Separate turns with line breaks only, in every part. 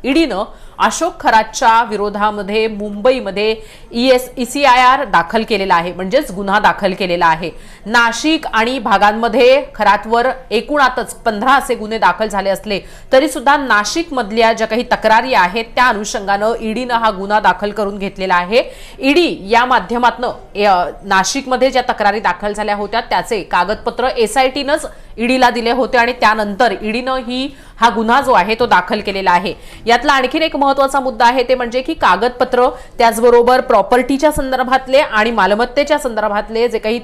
ईडीनं अशोक खरातच्या विरोधामध्ये मुंबईमध्ये ECIR दाखल केलेला आहे, म्हणजेच गुन्हा दाखल केलेला आहे। नाशिक आणि भागांमध्ये खरातवर एकूणातच 15 असे गुन्हे दाखल झाले असले तरी सुद्धा नाशिक मधल्या ज्या काही तक्रारी आहेत त्या अनुषंगाने ईडीनं हा गुन्हा दाखल करून घेतलेला आहे। ईडी या माध्यमातून नाशिकमध्ये ज्या तक्रारी दाखल झाल्या होत्या त्याचे कागदपत्र SITनंच ईडीला दिले होते आणि त्यानंतर ईडीनं हा गुन्हा जो आहे तो दाखल केलेला आहे। यातला आणखीन एक महत्त्वाचा मुद्दा आहे ते म्हणजे की कागदपत्र त्याचबरोबर प्रॉपर्टीच्या संदर्भातले आणि मालमत्तेच्या संदर्भातले जे काही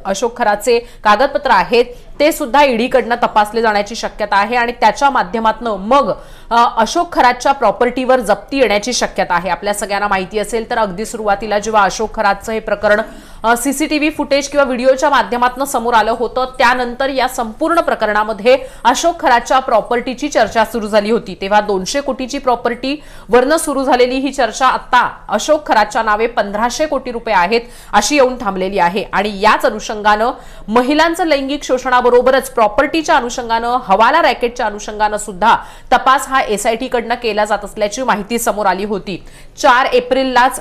अशोक खरातचे कागदपत्र आहेत ते सुद्धा ईडीकडनं तपासले जाण्याची शक्यता आहे आणि त्याच्या माध्यमातून मग अशोक खरातच्या प्रॉपर्टीवर जप्ती येण्याची शक्यता आहे। आपल्या सगळ्यांना माहिती असेल तर अगदी सुरुवातीला जेव्हा अशोक खरातचं हे प्रकरण CCTV फुटेज किंवा व्हिडिओच्या माध्यमातून समोर आलं होतं त्यानंतर या संपूर्ण प्रकरणामध्ये अशोक खरातच्या प्रॉपर्टीची चर्चा सुरू झाली होती। तेव्हा 200 कोटीची प्रॉपर्टी वरनं सुरू झालेली ही चर्चा आता अशोक खरातच्या नावे 1500 कोटी रुपये आहेत अशी येऊन थांबलेली आहे आणि याच अनुषंगानं महिलांचं लैंगिक शोषणाबरोबरच प्रॉपर्टीच्या अनुषंगानं हवाला रॅकेटच्या अनुषंगानं सुद्धा तपास हा SIT कडनं केला जात असल्याची माहिती समोर आली होती। 4 एप्रिललाच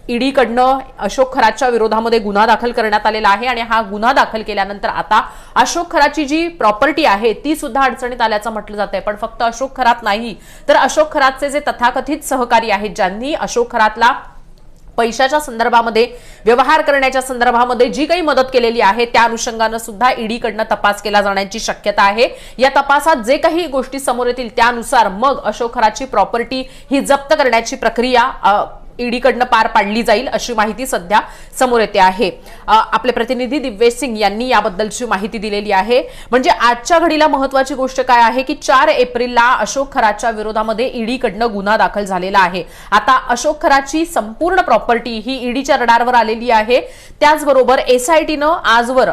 ईडीकडनं अशोक खरातच्या विरोधामध्ये गुन्हा दाखल करण्यात आलेला आहे आणि हा गुन्हा दाखल केल्यानंतर आता अशोक खरातची जी प्रॉपर्टी आहे ती सुद्धा अडचणीत आल्याचं म्हटलं जातंय। पण फक्त अशोक खरात नाही तर अशोक खरातचे जे तथाकथित सहकारी आहेत ज्यांनी अशोक खरातला पैशाच्या संदर्भामध्ये व्यवहार करण्याच्या संदर्भामध्ये जी काही मदत केलेली आहे त्या अनुषंगाने सुद्धा ईडीकडनं तपास केला जाण्याची शक्यता आहे। या तपासात जे काही गोष्टी समोर येतील त्यानुसार मग अशोक खरातची प्रॉपर्टी ही जप्त करण्याची प्रक्रिया ईडीकडनं पार पाडली जाईल अशी माहिती सध्या समोर येते आहे। आपले प्रतिनिधी दिव्येश सिंग यांनी याबद्दलची माहिती दिलेली आहे। म्हणजे आजच्या घडीला महत्त्वाची गोष्ट काय आहे की 4 एप्रिलला अशोक खरातच्या विरोधामध्ये ईडीकडनं गुन्हा दाखल झालेला आहे। आता अशोक खरातची संपूर्ण प्रॉपर्टी ही ईडीच्या रडारवर आलेली आहे। त्याचबरोबर SITनं आजवर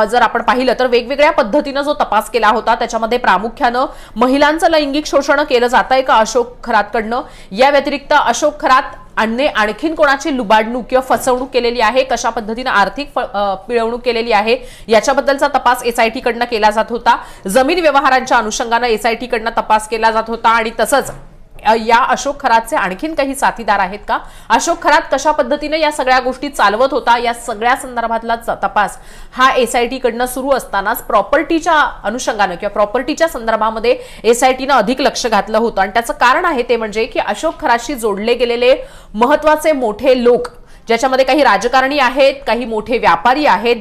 जर आपण पाहिलं तर वेगवेगळ्या पद्धतीने जो तपास केला होता त्याच्यामध्ये प्रामुख्याने महिलांचं लैंगिक शोषण केलं जातंय का अशोक खरातकडनं, या व्यतिरिक्त अशोक खरात आणखीन कोणाची लुबाडणूक किंवा फसवणूक केलेली आहे, कशा पद्धतीने आर्थिक पिळवणूक केलेली आहे याच्याबद्दलचा तपास SIT कडनं केला जात होता। जमीन व्यवहारांच्या अनुषंगाने SIT कडनं तपास केला जात होता आणि तसंच या अशोक खरातचे आणखीन काही साथीदार आहेत का, अशोक खरात कशा पद्धतीने या सगळ्या गोष्टी चालवत होता या सगळ्या संदर्भातला तपास हा SIT कडनं सुरू असतानाच प्रॉपर्टीच्या अनुषंगाने किंवा प्रॉपर्टीच्या संदर्भामध्ये SITनं अधिक लक्ष घातलं होतं आणि त्याचं कारण आहे ते म्हणजे की अशोक खरातशी जोडले गेलेले महत्त्वाचे मोठे लोक ज्याच्यामध्ये काही राजकारणी आहेत, काही मोठे व्यापारी आहेत,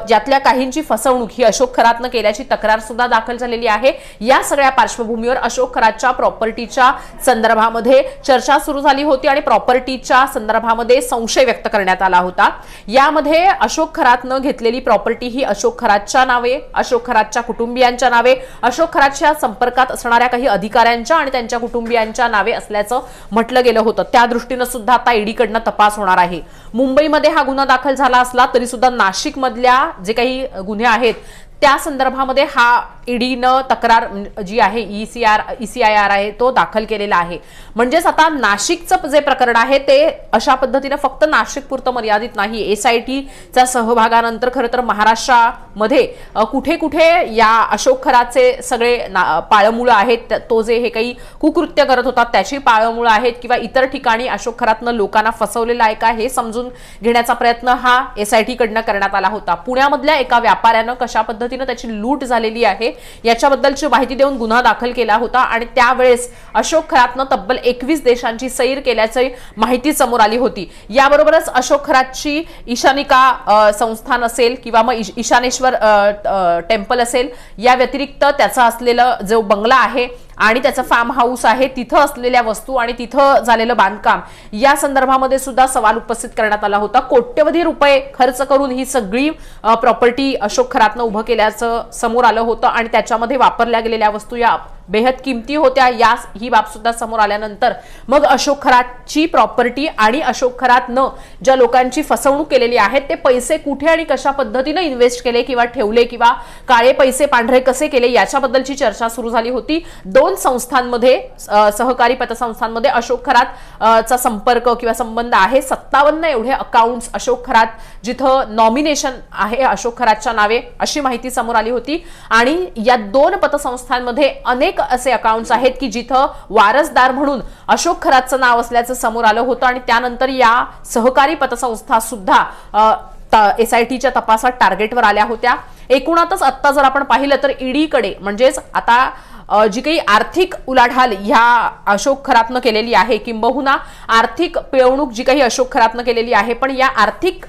ज्यातल्या काहींची फसवणूक ही अशोक खरातनं केल्याची तक्रार सुद्धा दाखल झालेली आहे। या सगळ्या पार्श्वभूमीवर अशोक खरातच्या प्रॉपर्टीच्या संदर्भामध्ये चर्चा सुरू झाली होती आणि प्रॉपर्टीच्या संदर्भामध्ये संशय व्यक्त करण्यात आला होता। यामध्ये अशोक खरातनं घेतलेली प्रॉपर्टी ही अशोक खरातच्या नावे, अशोक खरातच्या कुटुंबियांच्या नावे, अशोक खरातच्या संपर्कात असणाऱ्या काही अधिकाऱ्यांच्या आणि त्यांच्या कुटुंबियांच्या नावे असल्याचं म्हटलं गेलं होतं। त्या दृष्टीनं सुद्धा आता ईडीकडनं तपास होणार आहे। मुंबईमध्ये हा गुन्हा दाखल झाला असला तरी सुद्धा नाशिक मधल्या जे काही गुन्हे आहेत त्या संदर्भामध्ये हा ईडीनं तक्रार जी आहे ECIR आहे तो दाखल केलेला आहे। म्हणजेच आता नाशिकचं जे प्रकरण आहे ते अशा पद्धतीने फक्त नाशिक पुरतं मर्यादित नाही। SITचा सहभागानंतर खरं तर महाराष्ट्रामध्ये कुठे कुठे या अशोक खरातचे सगळे पाळमुळं आहेत, तो जे हे काही कुकृत्य करत होता त्याची पाळमुळं आहेत किंवा इतर ठिकाणी अशोक खरातनं लोकांना फसवलेलं आहे का हे समजून घेण्याचा प्रयत्न हा SIT कडनं करण्यात आला होता। पुण्यामधल्या एका व्यापाऱ्यानं कशा पद्धतीने त्याची लूट झालेली आहे याच्याबद्दलची माहिती देऊन गुन्हा दाखल केला होता आणि त्यावेळेस अशोक खरातनं तब्बल 21 देशांची सैर केल्याची माहिती समोर आली होती। याबरोबरच अशोक खरातची ईशानिका संस्थान असेल किंवा मग ईशानेश्वर टेम्पल असेल, या व्यतिरिक्त त्याचा असलेला जो बंगला आहे आणि त्याचं फार्म हाऊस आहे तिथं असलेल्या वस्तू आणि तिथं झालेलं बांधकाम या संदर्भामध्ये सुद्धा सवाल उपस्थित करण्यात आला होता। कोट्यवधी रुपये खर्च करून ही सगळी प्रॉपर्टी अशोक खरातनं उभं केल्याचं समोर आलं होतं आणि त्याच्यामध्ये वापरल्या गेलेल्या वस्तू या बेहद किमती होत्या। ही बाब सुद्धा समोर आल्यानंतर मग अशोक खरातची प्रॉपर्टी आणि अशोक खरातनं ज्या लोकांची फसवणूक केलेली आहे ते पैसे कुठे आणि कशा पद्धतीने इन्व्हेस्ट केले किंवा ठेवले किंवा काळे पैसे पांढरे कसे केले याच्याबद्दलची चर्चा सुरू झाली होती। 2 संस्थांमध्ये सहकारी पतसंस्थांमध्ये अशोक खरातचा संपर्क किंवा संबंध आहे। 57 एवढे अकाउंट्स अशोक खरात जिथं नॉमिनेशन आहे अशोक खरातच्या नावे अशी माहिती समोर आली होती आणि या 2 पतसंस्थांमध्ये अनेक अनेक असे अकाउंट्स आहेत की जिथं वारसदार म्हणून अशोक खरातचं नाव असल्याचं समोर आलं होतं आणि त्यानंतर या सहकारी पतसंस्था सुद्धा एसआयटीच्या तपासात टार्गेटवर आल्या होत्या। एकूणातच आता जर आपण पाहिलं तर ईडीकडे म्हणजेच आता जी काही आर्थिक उलाढाल ह्या अशोक खरातनं केलेली आहे, किंबहुना आर्थिक पिळवणूक जी काही अशोक खरातनं केलेली आहे, पण या आर्थिक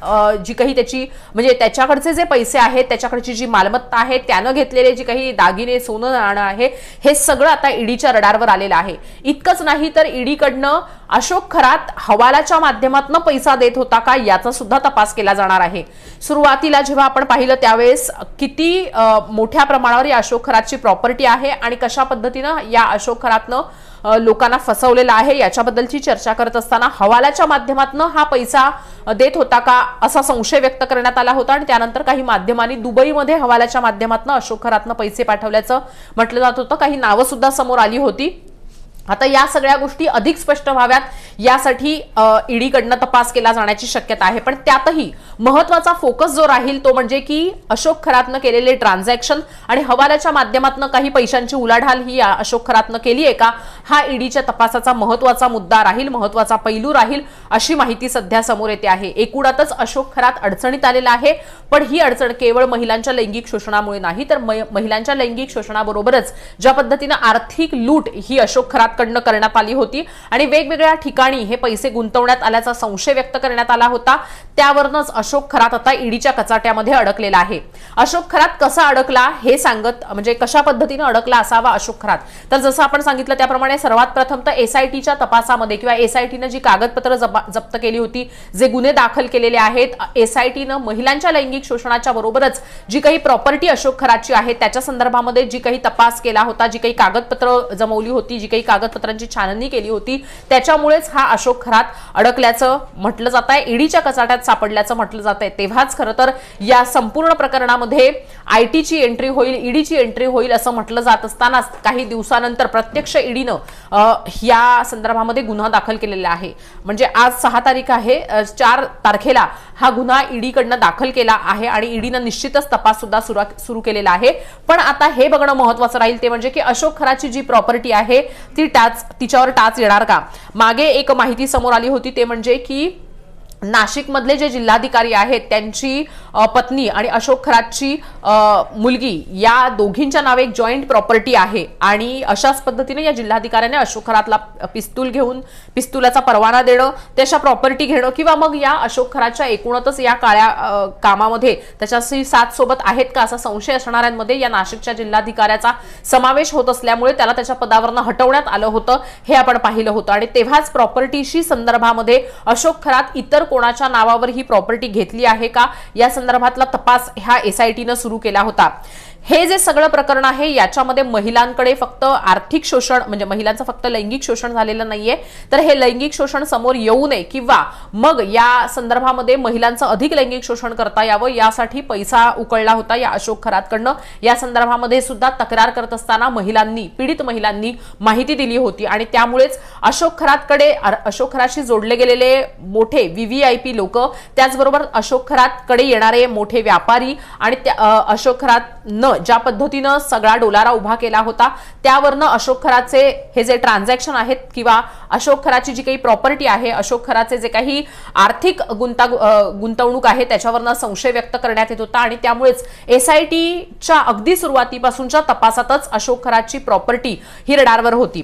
जी काही त्याची म्हणजे त्याच्याकडचे जे पैसे आहेत, त्याच्याकडची जी मालमत्ता आहे, त्यानं घेतलेले जी काही दागिने सोनं नाणं आहे, हे सगळं आता ईडीच्या रडारवर आलेलं आहे। इतकंच नाही तर ईडीकडनं अशोक खरात हवालाच्या माध्यमातून पैसा देत होता का याचा सुद्धा तपास केला जाणार आहे। सुरुवातीला जेव्हा आपण पाहिलं त्यावेळेस किती मोठ्या प्रमाणावर या अशोक खरातची प्रॉपर्टी आहे आणि कशा पद्धतीनं या अशोक खरातनं लोकांना फसवलेला आहे याच्याबद्दलची चर्चा करत असताना हवालाच्या माध्यमातून हा पैसा देत होता का असा संशय व्यक्त करण्यात आला होता आणि त्यानंतर काही माध्यमांनी दुबईमध्ये हवालाच्या माध्यमातून अशोक खरातनं पैसे पाठवल्याचं म्हटलं जात होतं। काही नावं सुद्धा समोर आली होती। आता या सगळ्या गोष्टी अधिक स्पष्ट व्हाव्यात यासाठी ईडीकडनं तपास केला जाण्याची शक्यता आहे, पण त्यातही महत्त्वाचा फोकस जो राहील तो म्हणजे की अशोक खरातनं केलेले ट्रान्झॅक्शन आणि हवालाच्या माध्यमातून काही पैशांची उलाढाल ही अशोक खरातनं केली आहे का, हा ईडीच्या तपासाचा महत्त्वाचा मुद्दा राहील, महत्त्वाचा पैलू राहील, अशी माहिती सध्या समोर येते आहे। एकूणातच अशोक खरात अडचणीत आलेला आहे, पण ही अडचण केवळ महिलांच्या लैंगिक शोषणामुळे नाही तर महिलांच्या लैंगिक शोषणाबरोबरच ज्या पद्धतीने आर्थिक लूट ही अशोक खरात कडनं करण्यात आली होती आणि वेगवेगळ्या ठिकाणी हे पैसे गुंतवण्यात आल्याचा संशय व्यक्त करण्यात आला होता, त्यावरूनच अशोक खरात आता ईडीच्या कचाट्यामध्ये अडकलेला आहे। अशोक खरात कसा अडकला हे सांगत म्हणजे कशा पद्धतीने अडकला असावा अशोक खरात, तर जसं आपण सांगितलं त्याप्रमाणे सर्वात प्रथम तर एसआयटीच्या तपासामध्ये किंवा एसआयटीने जी कागदपत्र जप्त केली होती, जे गुन्हे दाखल केलेले आहेत, एसआयटीने महिलांच्या लैंगिक शोषणाच्या बरोबरच जी काही प्रॉपर्टी अशोक खरातची आहे त्याच्या संदर्भामध्ये जी काही तपास केला होता, जी काही कागदपत्र जमवली होती, जी काही कागदपत्रांची छाननी केली होती, त्याच्यामुळेच हा अशोक खरात अडकल्याचं म्हटलं जात आहे, ईडीच्या कचाट्यात सापडल्याचं म्हटलं जात आहे। तेव्हाच खरं तर या संपूर्ण प्रकरणामध्ये आयटीची एंट्री होईल, ईडीची एंट्री होईल असं म्हटलं जात असताना काही दिवसानंतर प्रत्यक्ष ईडीनं या संदर्भामध्ये गुन्हा दाखल केलेला आहे। म्हणजे आज 6 तारीख आहे, 4 तारखेला हा गुन्हा ईडीकडनं दाखल केला आहे आणि ईडीनं निश्चितच तपास सुद्धा सुरू केलेला आहे। पण आता हे बघणं महत्त्वाचं राहील ते म्हणजे की अशोक खरातची जी प्रॉपर्टी आहे तिच्यावर टाच येणार का। मागे एक माहिती समोर आली होती ते म्हणजे की नाशिक मधले जे जिल्हाधिकारी आहेत त्यांची पत्नी आणि अशोक खरातची मुलगी या दोघींच्या नावे एक जॉईंट प्रॉपर्टी आहे आणि अशाच पद्धतीने या जिल्हाधिकाऱ्याने अशोक खरातला पिस्तुलाचा परवाना देणं, त्याच्या प्रॉपर्टी घेणं किंवा मग या अशोक खरातच्या एकूणच या काळ्या कामामध्ये त्याच्याशी साथ सोबत आहेत का असा संशय असणाऱ्यांमध्ये या नाशिकच्या जिल्हाधिकाऱ्याचा समावेश होत असल्यामुळे त्याला त्याच्या पदावरून हटवण्यात आलं होतं, हे आपण पाहिलं होतं। आणि तेव्हाच प्रॉपर्टीशी संदर्भामध्ये अशोक खरात इतर कोणाच्या नावावर ही प्रॉपर्टी घेतली आहे का या संदर्भातला तपास ह्या एसआयटीनं सुरू केला होता। हे जे सगळं प्रकरण आहे याच्यामध्ये महिलांकडे फक्त आर्थिक शोषण म्हणजे महिलांचं फक्त लैंगिक शोषण झालेलं नाहीये, तर हे लैंगिक शोषण समोर येऊ नये किंवा मग या संदर्भामध्ये महिलांचं अधिक लैंगिक शोषण करता यावं यासाठी पैसा उकळला होता या अशोक खरातकडनं। या संदर्भामध्ये सुद्धा तक्रार करत असताना पीडित महिलांनी माहिती दिली होती आणि त्यामुळेच अशोक खरातशी जोडले गेलेले मोठे व्हीव्हीआयपी लोक, त्याचबरोबर अशोक खरातकडे येणारे मोठे व्यापारी आणि अशोक खरात ज्या पद्धतीनं सगळा डोलारा उभा केला होता त्यावरनं अशोक खरातचे हे जे ट्रान्झॅक्शन आहेत किंवा अशोक खरातची जी काही प्रॉपर्टी आहे, अशोक खरातचे जे काही आर्थिक गुंतवणूक आहे त्याच्यावरनं संशय व्यक्त करण्यात येत होता आणि त्यामुळेच एसआयटीच्या अगदी सुरुवातीपासूनच्या तपासातच अशोक खरातची प्रॉपर्टी ही रडारवर होती।